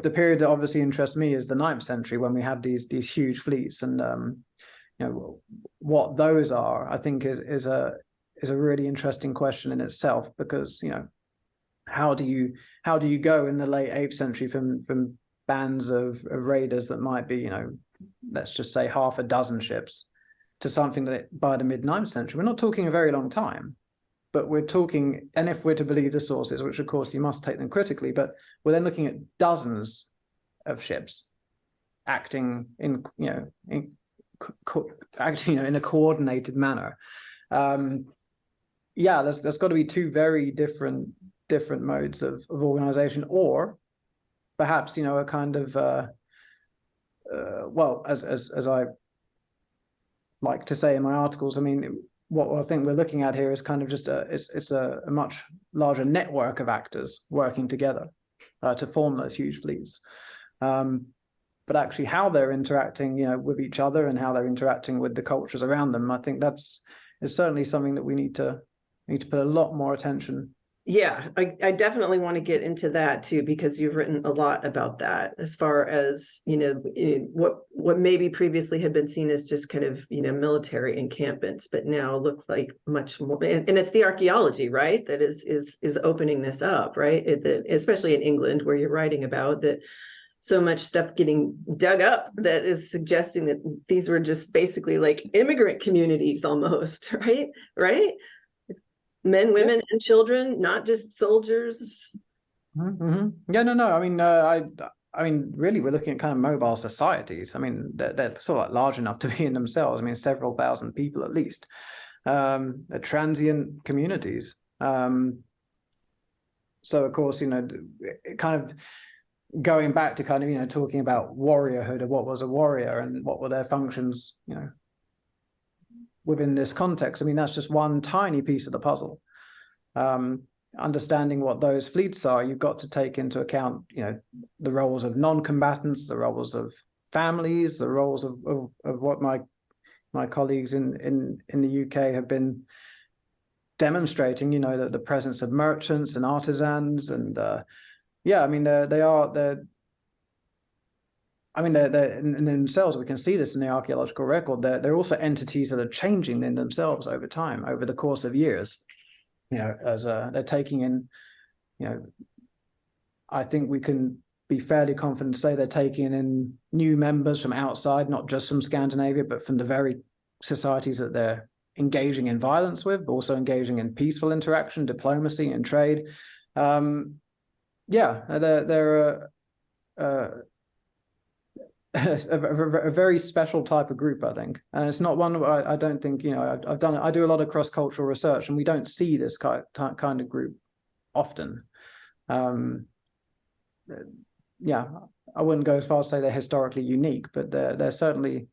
the period that obviously interests me is the 9th century, when we had these huge fleets, and what those are, I think is a really interesting question in itself, because how do you go in the late 8th century from bands of raiders that might be, let's just say half a dozen ships, to something that by the mid 9th century, we're not talking a very long time, but we're talking, and if we're to believe the sources, which of course you must take them critically, but we're then looking at dozens of ships acting in a coordinated manner. There's got to be two very different modes of organization, or perhaps a kind of as I like to say in my articles, I mean, what I think we're looking at here is kind of just it's a much larger network of actors working together to form those huge fleets. But actually how they're interacting, with each other, and how they're interacting with the cultures around them, I think is certainly something that we need to put a lot more attention. Yeah, I definitely want to get into that too, because you've written a lot about that, as far as, what maybe previously had been seen as just kind of, military encampments, but now look like much more. And it's the archaeology, right, that is opening this up, right? Especially in England, where you're writing about that. So much stuff getting dug up that is suggesting that these were just basically like immigrant communities almost, right? Men, women, and children, not just soldiers. Mm-hmm. Yeah, no. I mean, really, we're looking at kind of mobile societies. I mean, they're sort of like large enough to be in themselves. I mean, several thousand people at least. Transient communities. So of course, kind of going back to kind of talking about warriorhood, or what was a warrior and what were their functions, within this context. I mean, that's just one tiny piece of the puzzle. Understanding what those fleets are, you've got to take into account, the roles of non-combatants, the roles of families, the roles of what my colleagues in the UK have been demonstrating, the presence of merchants and artisans, and they're in themselves. We can see this in the archaeological record. They're also entities that are changing in themselves over time, over the course of years. As they're taking in, I think we can be fairly confident to say they're taking in new members from outside, not just from Scandinavia, but from the very societies that they're engaging in violence with, but also engaging in peaceful interaction, diplomacy, and trade. They're a very special type of group, I think, and it's not one I don't think, I do a lot of cross-cultural research, and we don't see this kind of group often. I wouldn't go as far as to say they're historically unique, but they're certainly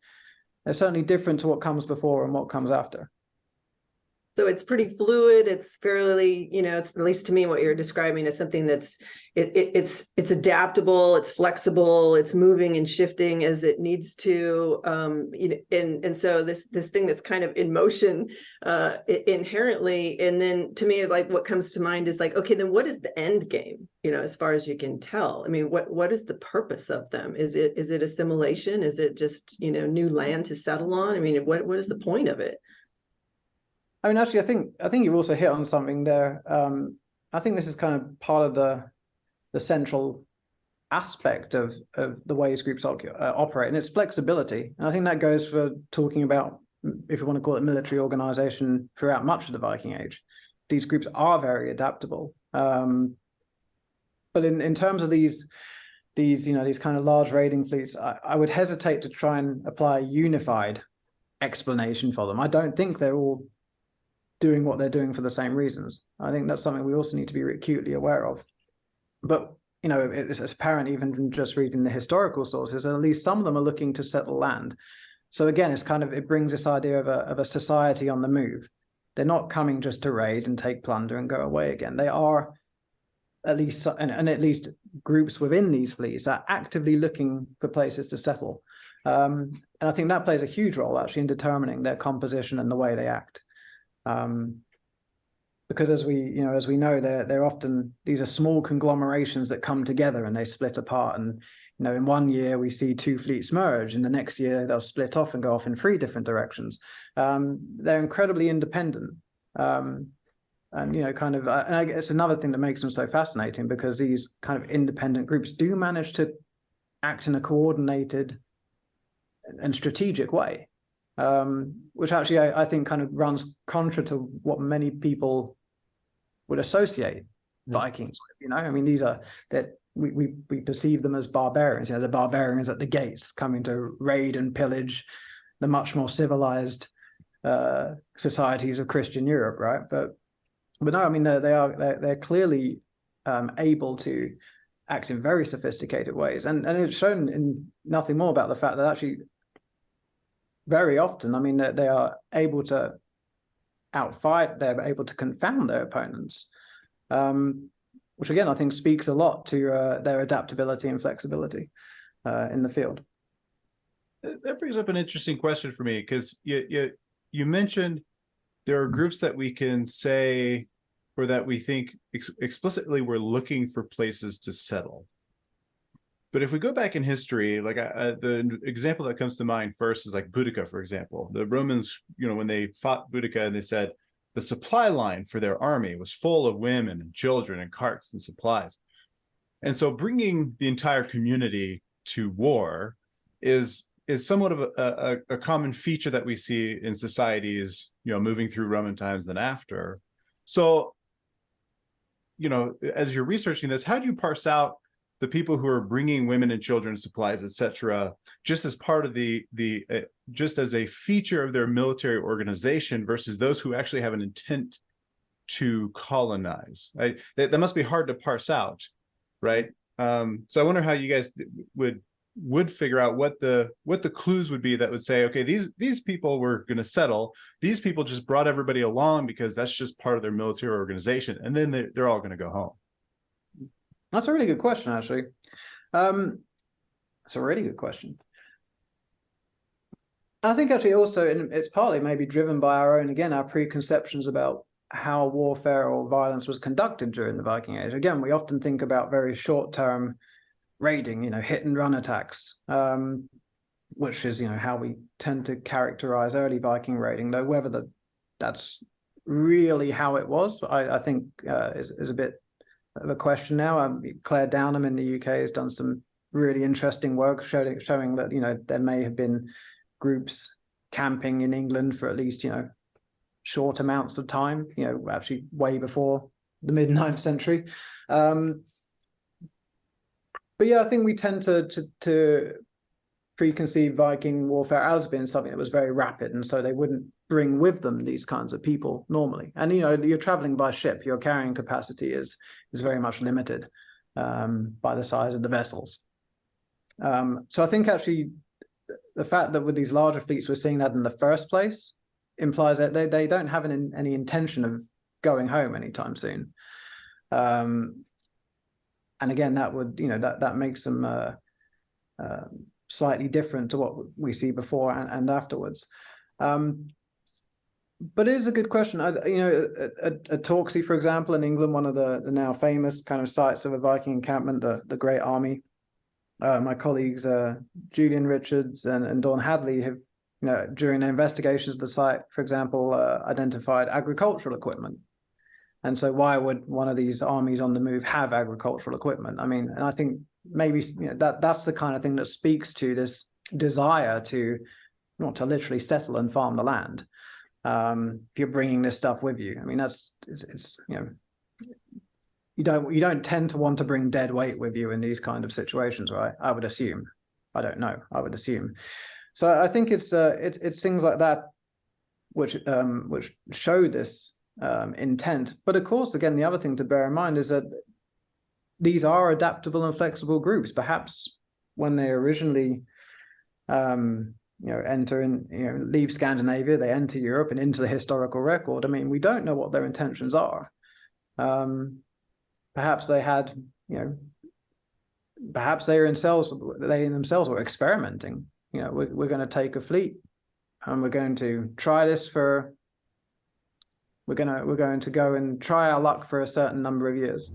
different to what comes before and what comes after. So it's pretty fluid. It's fairly, it's, at least to me, what you're describing is something that's it's adaptable, it's flexible, it's moving and shifting as it needs to. And so this thing that's kind of in motion inherently. And then to me, like, what comes to mind is like, okay, then what is the end game? As far as you can tell. I mean, what is the purpose of them? Is it assimilation? Is it just new land to settle on? I mean, what is the point of it? I mean, actually, I think you also hit on something there. I think this is kind of part of the central aspect of the ways groups operate, and it's flexibility. And I think that goes for talking about, if you want to call it, military organization throughout much of the Viking Age. These groups are very adaptable. But in terms of these kind of large raiding fleets, I would hesitate to try and apply a unified explanation for them. I don't think they're all doing what they're doing for the same reasons. I think that's something we also need to be acutely aware of. But it's apparent even from just reading the historical sources that at least some of them are looking to settle land. So again, it brings this idea of a society on the move. They're not coming just to raid and take plunder and go away again. They are at least, and at least groups within these fleets are actively looking for places to settle. And I think that plays a huge role actually in determining their composition and the way they act. because as we know, they're often, these are small conglomerations that come together and they split apart. And in one year we see two fleets merge, in the next year they'll split off and go off in three different directions. They're incredibly independent. And kind of, and it's another thing that makes them so fascinating, because these kind of independent groups do manage to act in a coordinated and strategic way, which actually I think kind of runs contra to what many people would associate Vikings with. I mean, these are that we perceive them as barbarians. The barbarians at the gates coming to raid and pillage the much more civilized societies of Christian Europe, right? But no, I mean, they're clearly able to act in very sophisticated ways, and it's shown in nothing more about the fact that actually very often, I mean, they are able to outfight, they're able to confound their opponents, which again I think speaks a lot to their adaptability and flexibility in the field. That brings up an interesting question for me, because you mentioned there are groups that we can say, or that we think explicitly we're looking for places to settle. But if we go back in history, like the example that comes to mind first is like Boudica, for example. The Romans, when they fought Boudica, and they said the supply line for their army was full of women and children and carts and supplies. And so bringing the entire community to war is somewhat of a common feature that we see in societies, moving through Roman times than after. So, as you're researching this, how do you parse out the people who are bringing women and children, supplies, etc., just as part of just as a feature of their military organization, versus those who actually have an intent to colonize? That must be hard to parse out, right? So I wonder how you guys would figure out what the clues would be that would say, okay, these people were going to settle. These people just brought everybody along because that's just part of their military organization, and then they're all going to go home. That's a really good question, actually. It's a really good question. I think actually also, and it's partly maybe driven by our preconceptions about how warfare or violence was conducted during the Viking Age. Again, we often think about very short-term raiding, hit and run attacks, which is, how we tend to characterize early Viking raiding, though whether that's really how it was, I think is a bit of a question now. Claire Downham in the UK has done some really interesting work showing that, there may have been groups camping in England for at least, short amounts of time, actually way before the mid-9th century. But yeah, I think we tend to preconceive Viking warfare as being something that was very rapid, and so they wouldn't bring with them these kinds of people normally. And you're traveling by ship, your carrying capacity is very much limited by the size of the vessels. So I think actually the fact that with these larger fleets we're seeing that in the first place implies that they don't have any intention of going home anytime soon. And again, that would that makes them slightly different to what we see before and afterwards. But it is a good question. At Torksey, for example, in England, one of the now famous kind of sites of a Viking encampment, the Great Army. My colleagues Julian Richards and Dawn Hadley have, during their investigations of the site, for example, identified agricultural equipment. And so why would one of these armies on the move have agricultural equipment? I mean, and I think maybe that's the kind of thing that speaks to this desire to not to literally settle and farm the land. If you're bringing this stuff with you, I mean, it's you don't tend to want to bring dead weight with you in these kind of situations, right? I would assume. I don't know. I would assume. So I think it's things like that which show this intent. But of course, again, the other thing to bear in mind is that these are adaptable and flexible groups. Perhaps when they originally leave Scandinavia, they enter Europe and into the historical record. I mean, we don't know what their intentions are. Perhaps they had, perhaps they themselves were experimenting. We're going to take a fleet and we're going to try this for we're going to go and try our luck for a certain number of years.